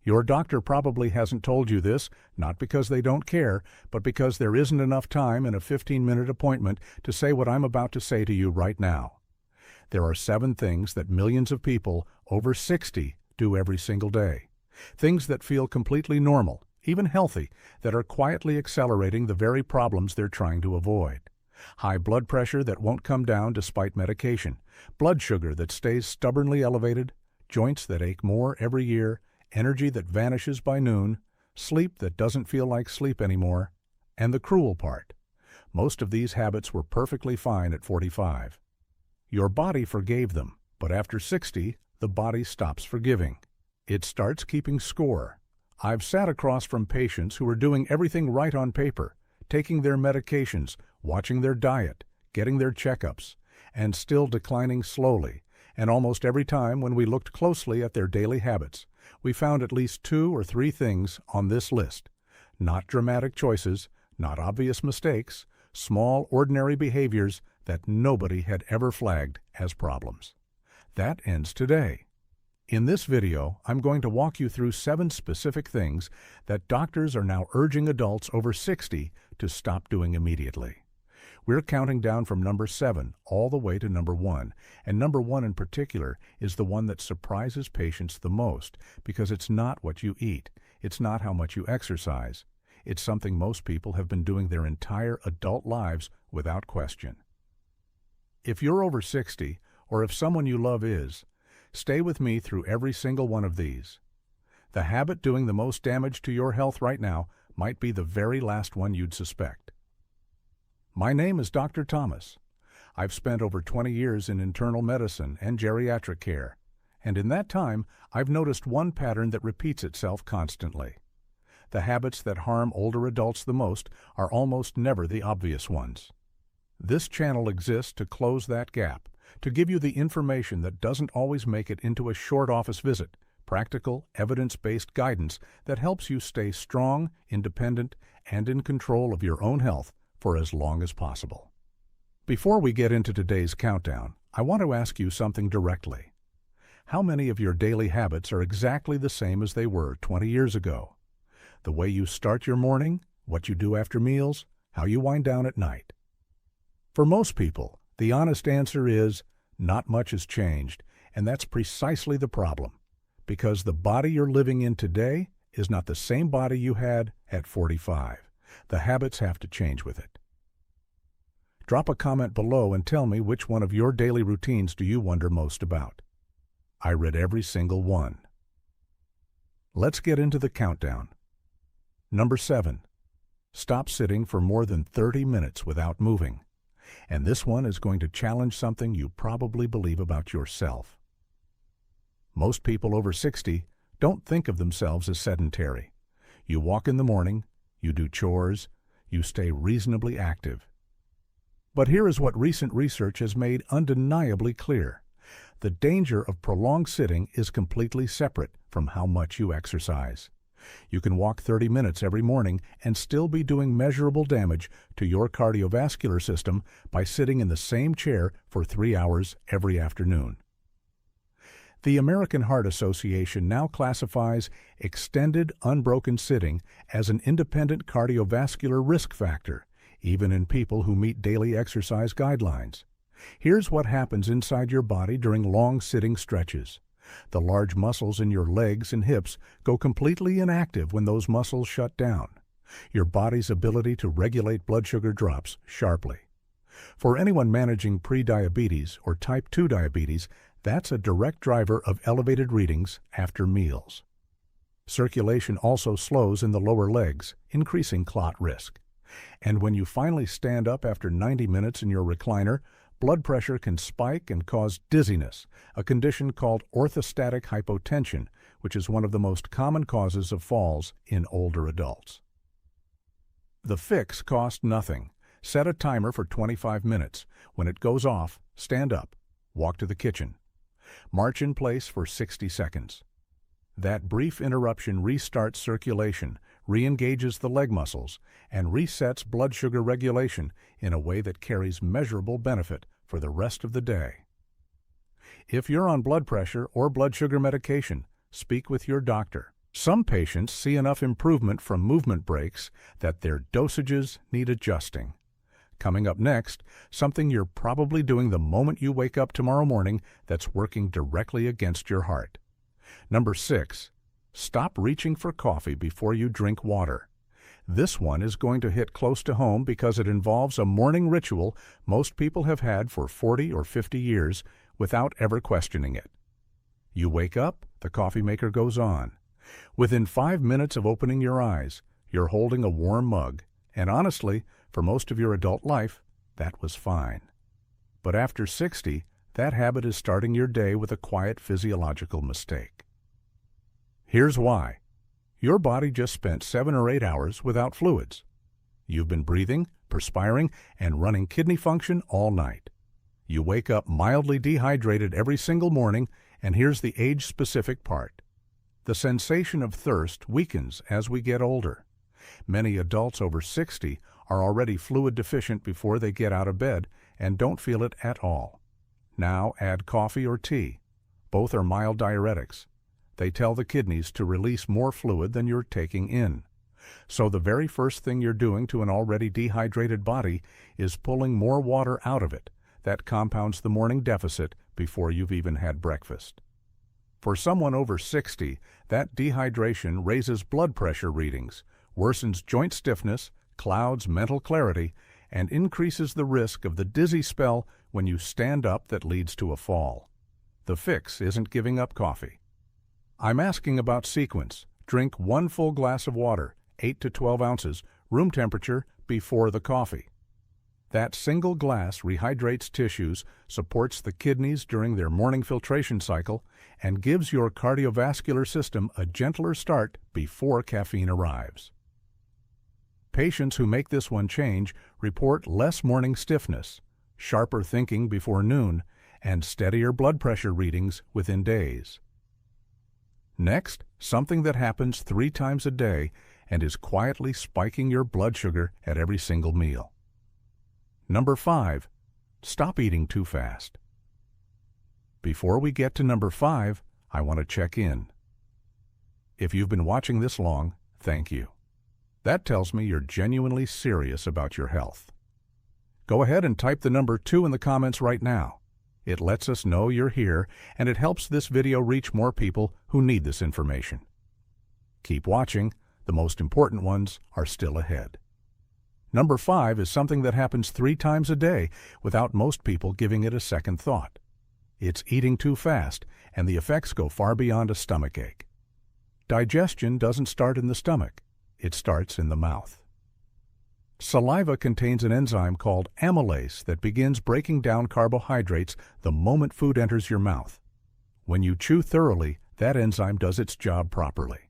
Your doctor probably hasn't told you this, not because they don't care, but because there isn't enough time in a 15-minute appointment to say what I'm about to say to you right now. There are 7 things that millions of people over 60 do every single day. Things that feel completely normal, even healthy, that are quietly accelerating the very problems they're trying to avoid. High blood pressure that won't come down despite medication, blood sugar that stays stubbornly elevated, joints that ache more every year, energy that vanishes by noon, sleep that doesn't feel like sleep anymore, and the cruel part. Most of these habits were perfectly fine at 45. Your body forgave them, but after 60, the body stops forgiving. It starts keeping score. I've sat across from patients who are doing everything right on paper, taking their medications, watching their diet, getting their checkups, and still declining slowly. And almost every time when we looked closely at their daily habits, we found at least 2 or 3 things on this list. Not dramatic choices, not obvious mistakes, small, ordinary behaviors that nobody had ever flagged as problems. That ends today. In this video, I'm going to walk you through 7 specific things that doctors are now urging adults over 60 to stop doing immediately. We're counting down from number 7 all the way to number 1, and number 1 in particular is the one that surprises patients the most because it's not what you eat, it's not how much you exercise. It's something most people have been doing their entire adult lives without question. If you're over 60, or if someone you love is, stay with me through every single one of these. The habit doing the most damage to your health right now might be the very last one you'd suspect. My name is Dr. Thomas. I've spent over 20 years in internal medicine and geriatric care, and in that time, I've noticed one pattern that repeats itself constantly. The habits that harm older adults the most are almost never the obvious ones. This channel exists to close that gap, to give you the information that doesn't always make it into a short office visit, practical, evidence-based guidance that helps you stay strong, independent, and in control of your own health for as long as possible. Before we get into today's countdown, I want to ask you something directly. How many of your daily habits are exactly the same as they were 20 years ago? The way you start your morning, what you do after meals, how you wind down at night. For most people, the honest answer is not much has changed, and that's precisely the problem, because the body you're living in today is not the same body you had at 45. The habits have to change with it. Drop a comment below and tell me which one of your daily routines do you wonder most about. I read every single one. Let's get into the countdown. Number 7. Stop sitting for more than 30 minutes without moving. And this one is going to challenge something you probably believe about yourself. Most people over 60 don't think of themselves as sedentary. You walk in the morning, you do chores, you stay reasonably active. But here is what recent research has made undeniably clear. The danger of prolonged sitting is completely separate from how much you exercise. You can walk 30 minutes every morning and still be doing measurable damage to your cardiovascular system by sitting in the same chair for 3 hours every afternoon. The American Heart Association now classifies extended, unbroken sitting as an independent cardiovascular risk factor, even in people who meet daily exercise guidelines. Here's what happens inside your body during long sitting stretches. The large muscles in your legs and hips go completely inactive when those muscles shut down. Your body's ability to regulate blood sugar drops sharply. For anyone managing prediabetes or type 2 diabetes, that's a direct driver of elevated readings after meals. Circulation also slows in the lower legs, increasing clot risk. And when you finally stand up after 90 minutes in your recliner, blood pressure can spike and cause dizziness, a condition called orthostatic hypotension, which is one of the most common causes of falls in older adults. The fix costs nothing. Set a timer for 25 minutes. When it goes off, stand up, walk to the kitchen. March in place for 60 seconds. That brief interruption restarts circulation, re-engages the leg muscles, and resets blood sugar regulation in a way that carries measurable benefit for the rest of the day. If you're on blood pressure or blood sugar medication, speak with your doctor. Some patients see enough improvement from movement breaks that their dosages need adjusting. Coming up next, something you're probably doing the moment you wake up tomorrow morning that's working directly against your heart. Number 6. Stop reaching for coffee before you drink water. This one is going to hit close to home because it involves a morning ritual most people have had for 40 or 50 years without ever questioning it. You wake up, the coffee maker goes on. Within 5 minutes of opening your eyes, you're holding a warm mug, and honestly, for most of your adult life, that was fine. But after 60, that habit is starting your day with a quiet physiological mistake. Here's why. Your body just spent 7 or 8 hours without fluids. You've been breathing, perspiring, and running kidney function all night. You wake up mildly dehydrated every single morning, and here's the age-specific part. The sensation of thirst weakens as we get older. Many adults over 60 are already fluid deficient before they get out of bed and don't feel it at all. Now add coffee or tea. Both are mild diuretics. They tell the kidneys to release more fluid than you're taking in. So the very first thing you're doing to an already dehydrated body is pulling more water out of it. That compounds the morning deficit before you've even had breakfast. For someone over 60, that dehydration raises blood pressure readings, worsens joint stiffness, clouds mental clarity, and increases the risk of the dizzy spell when you stand up that leads to a fall. The fix isn't giving up coffee. I'm asking about sequence. Drink 1 full glass of water, 8 to 12 ounces, room temperature, before the coffee. That single glass rehydrates tissues, supports the kidneys during their morning filtration cycle, and gives your cardiovascular system a gentler start before caffeine arrives. Patients who make this one change report less morning stiffness, sharper thinking before noon, and steadier blood pressure readings within days. Next, something that happens 3 times a day and is quietly spiking your blood sugar at every single meal. Number 5. Stop eating too fast. Before we get to number 5, I want to check in. If you've been watching this long, thank you. That tells me you're genuinely serious about your health. Go ahead and type the number 2 in the comments right now. It lets us know you're here, and it helps this video reach more people who need this information. Keep watching. The most important ones are still ahead. Number 5 is something that happens 3 times a day without most people giving it a second thought. It's eating too fast, and the effects go far beyond a stomachache. Digestion doesn't start in the stomach. It starts in the mouth. Saliva contains an enzyme called amylase that begins breaking down carbohydrates the moment food enters your mouth. When you chew thoroughly, that enzyme does its job properly.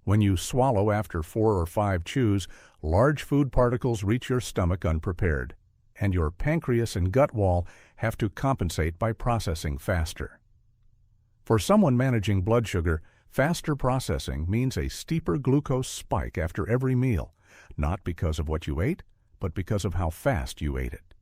When you swallow after 4 or 5 chews, large food particles reach your stomach unprepared, and your pancreas and gut wall have to compensate by processing faster. For someone managing blood sugar, faster processing means a steeper glucose spike after every meal, not because of what you ate, but because of how fast you ate it.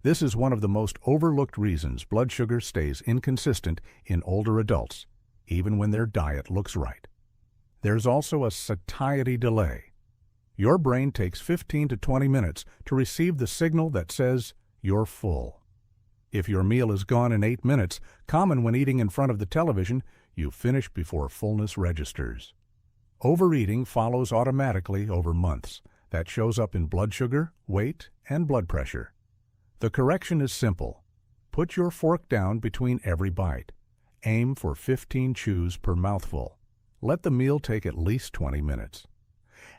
This is one of the most overlooked reasons blood sugar stays inconsistent in older adults, even when their diet looks right. There's also a satiety delay. Your brain takes 15 to 20 minutes to receive the signal that says you're full. If your meal is gone in 8 minutes, common when eating in front of the television, you finish before fullness registers. Overeating follows automatically over months. That shows up in blood sugar, weight, and blood pressure. The correction is simple. Put your fork down between every bite. Aim for 15 chews per mouthful. Let the meal take at least 20 minutes.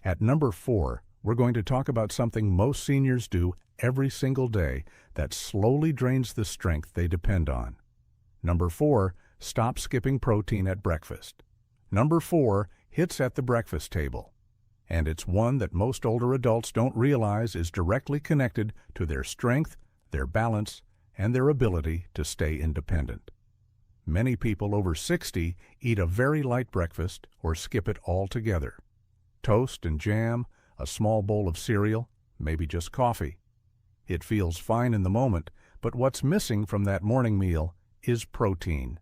At number 4, we're going to talk about something most seniors do every single day that slowly drains the strength they depend on. Number 4, stop skipping protein at breakfast. Number 4 hits at the breakfast table, and it's one that most older adults don't realize is directly connected to their strength, their balance, and their ability to stay independent. Many people over 60 eat a very light breakfast or skip it altogether. Toast and jam, a small bowl of cereal, maybe just coffee. It feels fine in the moment, but what's missing from that morning meal is protein.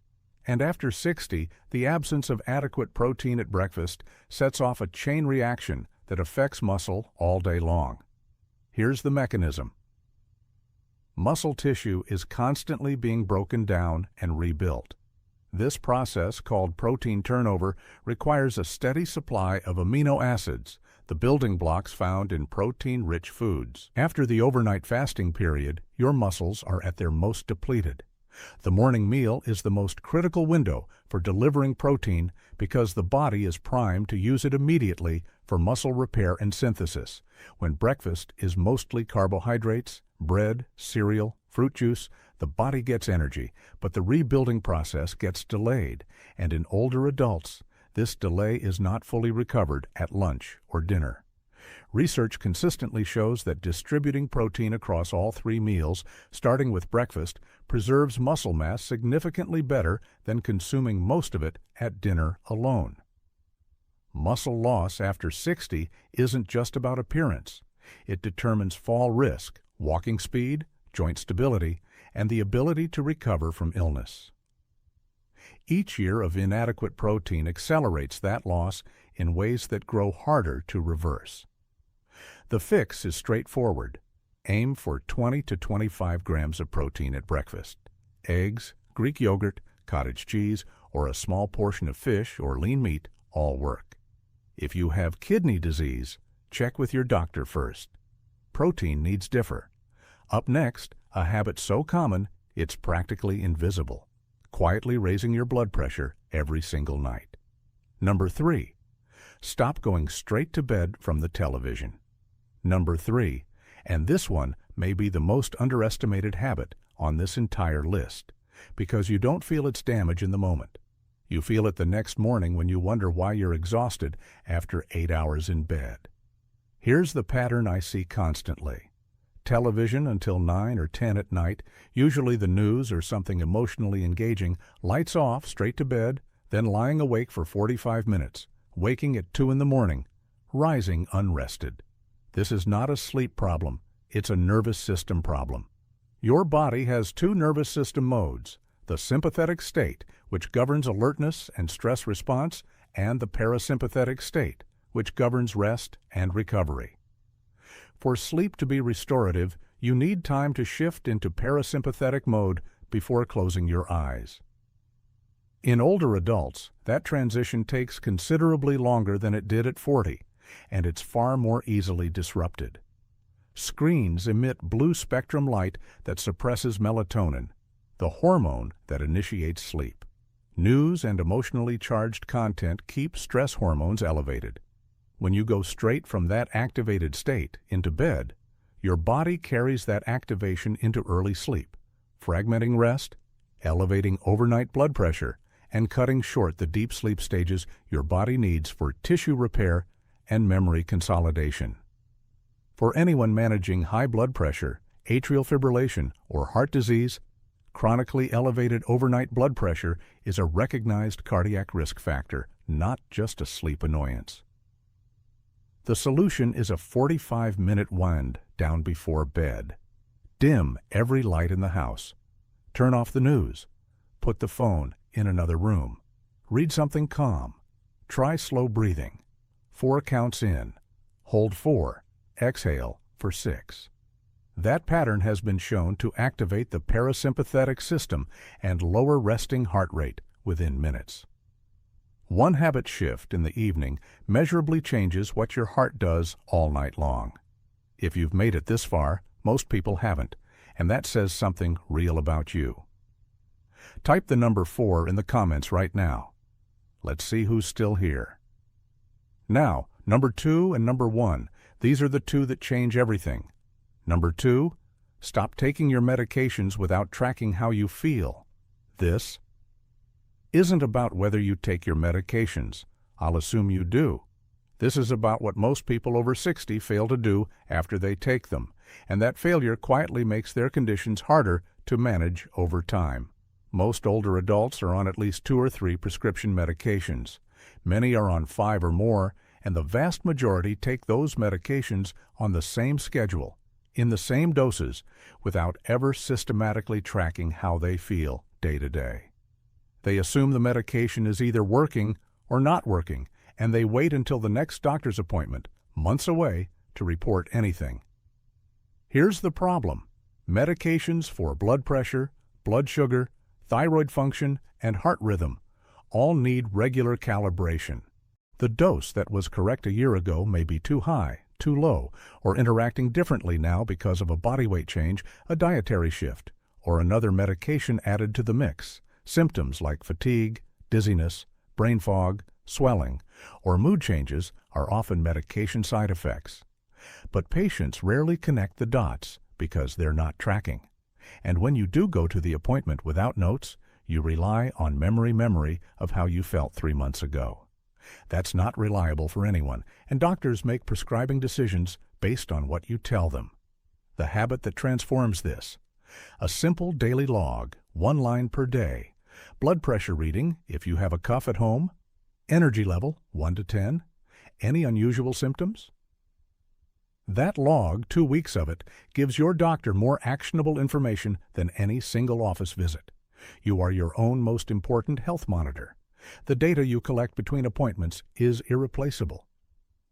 And after 60, the absence of adequate protein at breakfast sets off a chain reaction that affects muscle all day long. Here's the mechanism. Muscle tissue is constantly being broken down and rebuilt. This process, called protein turnover, requires a steady supply of amino acids, the building blocks found in protein-rich foods. After the overnight fasting period, your muscles are at their most depleted. The morning meal is the most critical window for delivering protein because the body is primed to use it immediately for muscle repair and synthesis, when breakfast is mostly carbohydrates, bread, cereal, fruit juice. The body gets energy, but the rebuilding process gets delayed, and in older adults, this delay is not fully recovered at lunch or dinner. Research consistently shows that distributing protein across all 3 meals, starting with breakfast, preserves muscle mass significantly better than consuming most of it at dinner alone. Muscle loss after 60 isn't just about appearance. It determines fall risk, walking speed, joint stability, and the ability to recover from illness. Each year of inadequate protein accelerates that loss in ways that grow harder to reverse. The fix is straightforward. Aim for 20 to 25 grams of protein at breakfast. Eggs, Greek yogurt, cottage cheese, or a small portion of fish or lean meat all work. If you have kidney disease, check with your doctor first. Protein needs differ. Up next, a habit so common it's practically invisible. Quietly raising your blood pressure every single night. Number 3. Stop going straight to bed from the television. Number 3, and this one may be the most underestimated habit on this entire list, because you don't feel its damage in the moment. You feel it the next morning when you wonder why you're exhausted after 8 hours in bed. Here's the pattern I see constantly. Television until 9 or 10 at night, usually the news or something emotionally engaging, lights off, straight to bed, then lying awake for 45 minutes, waking at 2 in the morning, rising unrested. This is not a sleep problem, it's a nervous system problem. Your body has 2 nervous system modes, the sympathetic state, which governs alertness and stress response, and the parasympathetic state, which governs rest and recovery. For sleep to be restorative, you need time to shift into parasympathetic mode before closing your eyes. In older adults, that transition takes considerably longer than it did at 40, and it's far more easily disrupted. Screens emit blue spectrum light that suppresses melatonin, the hormone that initiates sleep. News and emotionally charged content keep stress hormones elevated. When you go straight from that activated state into bed, your body carries that activation into early sleep, fragmenting rest, elevating overnight blood pressure, and cutting short the deep sleep stages your body needs for tissue repair and memory consolidation. For anyone managing high blood pressure, atrial fibrillation, or heart disease, chronically elevated overnight blood pressure is a recognized cardiac risk factor, not just a sleep annoyance. The solution is a 45-minute wind down before bed. Dim every light in the house. Turn off the news. Put the phone in another room. Read something calm. Try slow breathing. 4 counts in. Hold 4. Exhale for 6. That pattern has been shown to activate the parasympathetic system and lower resting heart rate within minutes. One habit shift in the evening measurably changes what your heart does all night long. If you've made it this far, most people haven't, and that says something real about you. Type the number 4 in the comments right now. Let's see who's still here. Now, number 2 and number 1, these are the 2 that change everything. Number 2, stop taking your medications without tracking how you feel. This isn't about whether you take your medications. I'll assume you do. This is about what most people over 60 fail to do after they take them, and that failure quietly makes their conditions harder to manage over time. Most older adults are on at least 2 or 3 prescription medications. Many are on 5 or more, and the vast majority take those medications on the same schedule, in the same doses, without ever systematically tracking how they feel day to day. They assume the medication is either working or not working, and they wait until the next doctor's appointment, months away, to report anything. Here's the problem. Medications for blood pressure, blood sugar, thyroid function, and heart rhythm all need regular calibration. The dose that was correct a year ago may be too high, too low, or interacting differently now because of a body weight change, a dietary shift, or another medication added to the mix. Symptoms like fatigue, dizziness, brain fog, swelling, or mood changes are often medication side effects. But patients rarely connect the dots because they're not tracking. And when you do go to the appointment without notes, you rely on memory of how you felt 3 months ago. That's not reliable for anyone, and doctors make prescribing decisions based on what you tell them. The habit that transforms this. A simple daily log, 1 line per day. Blood pressure reading, if you have a cough at home. Energy level, 1 to 10. Any unusual symptoms? That log, 2 weeks of it, gives your doctor more actionable information than any single office visit. You are your own most important health monitor. The data you collect between appointments is irreplaceable.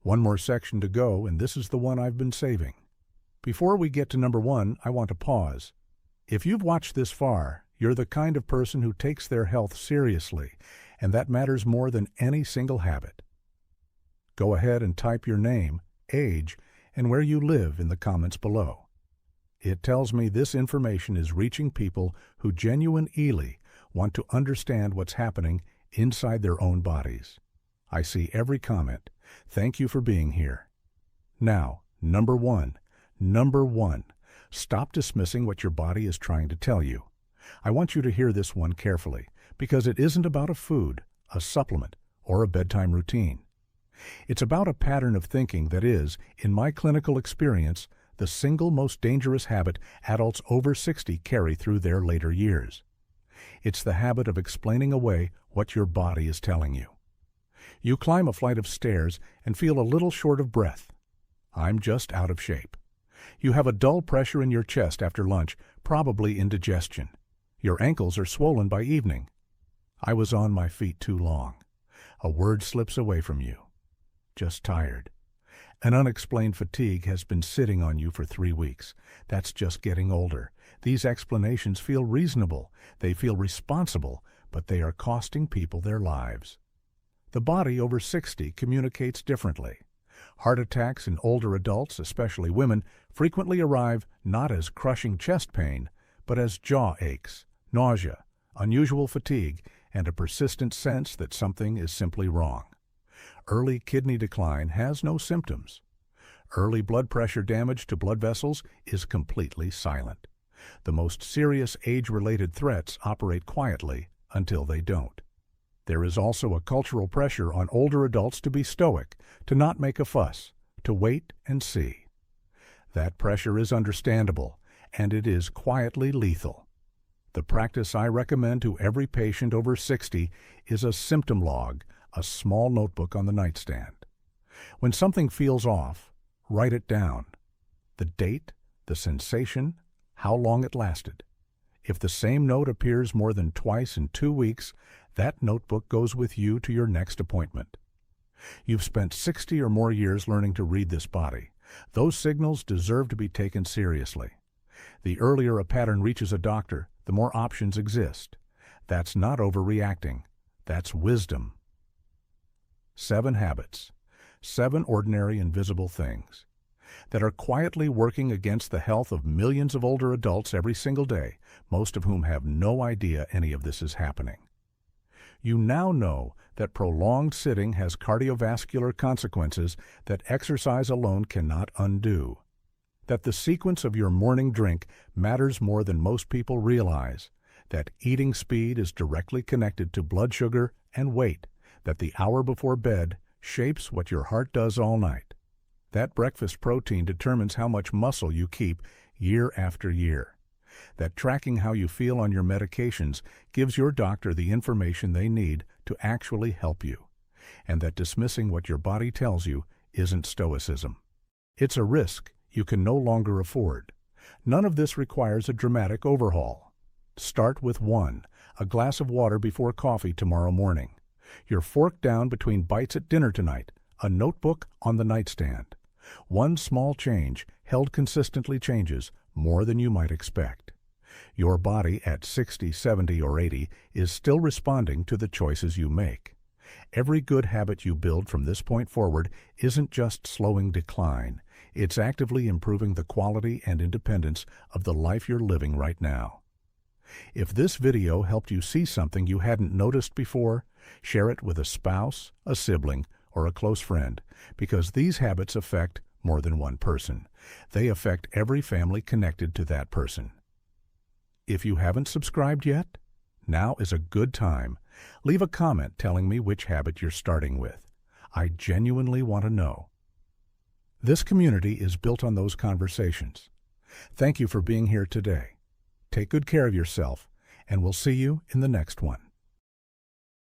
One more section to go, and this is the one I've been saving. Before we get to number 1, I want to pause. If you've watched this far, you're the kind of person who takes their health seriously, and that matters more than any single habit. Go ahead and type your name, age, and where you live in the comments below. It tells me this information is reaching people who genuinely want to understand what's happening inside their own bodies. I see every comment. Thank you for being here. Now, number 1. Number 1. Stop dismissing what your body is trying to tell you. I want you to hear this one carefully, because it isn't about a food, a supplement, or a bedtime routine. It's about a pattern of thinking that is, in my clinical experience, the single most dangerous habit adults over 60 carry through their later years. It's the habit of explaining away what your body is telling you. You climb a flight of stairs and feel a little short of breath. I'm just out of shape. You have a dull pressure in your chest after lunch, probably indigestion. Your ankles are swollen by evening. I was on my feet too long. A word slips away from you. Just tired. An unexplained fatigue has been sitting on you for 3 weeks. That's just getting older. These explanations feel reasonable. They feel responsible, but they are costing people their lives. The body over 60 communicates differently. Heart attacks in older adults, especially women, frequently arrive not as crushing chest pain, but as jaw aches, nausea, unusual fatigue, and a persistent sense that something is simply wrong. Early kidney decline has no symptoms. Early blood pressure damage to blood vessels is completely silent. The most serious age-related threats operate quietly until they don't. There is also a cultural pressure on older adults to be stoic, to not make a fuss, to wait and see. That pressure is understandable, and it is quietly lethal. The practice I recommend to every patient over 60 is a symptom log, a small notebook on the nightstand. When something feels off, write it down. The date, the sensation, how long it lasted. If the same note appears more than twice in 2 weeks, that notebook goes with you to your next appointment. You've spent 60 or more years learning to read this body. Those signals deserve to be taken seriously. The earlier a pattern reaches a doctor, the more options exist. That's not overreacting. That's wisdom. 7 habits. 7 ordinary invisible things that are quietly working against the health of millions of older adults every single day, most of whom have no idea any of this is happening. You now know that prolonged sitting has cardiovascular consequences that exercise alone cannot undo. That the sequence of your morning drink matters more than most people realize. That eating speed is directly connected to blood sugar and weight. That the hour before bed shapes what your heart does all night. That breakfast protein determines how much muscle you keep year after year. That tracking how you feel on your medications gives your doctor the information they need to actually help you. And that dismissing what your body tells you isn't stoicism. It's a risk you can no longer afford. None of this requires a dramatic overhaul. Start with 1, a glass of water before coffee tomorrow morning, your fork down between bites at dinner tonight, a notebook on the nightstand. One small change, held consistently, changes more than you might expect. Your body at 60, 70, or 80 is still responding to the choices you make. Every good habit you build from this point forward isn't just slowing decline, it's actively improving the quality and independence of the life you're living right now. If this video helped you see something you hadn't noticed before, share it with a spouse, a sibling, or a close friend, because these habits affect more than one person. They affect every family connected to that person. If you haven't subscribed yet, now is a good time. Leave a comment telling me which habit you're starting with. I genuinely want to know. This community is built on those conversations. Thank you for being here today. Take good care of yourself, and we'll see you in the next one.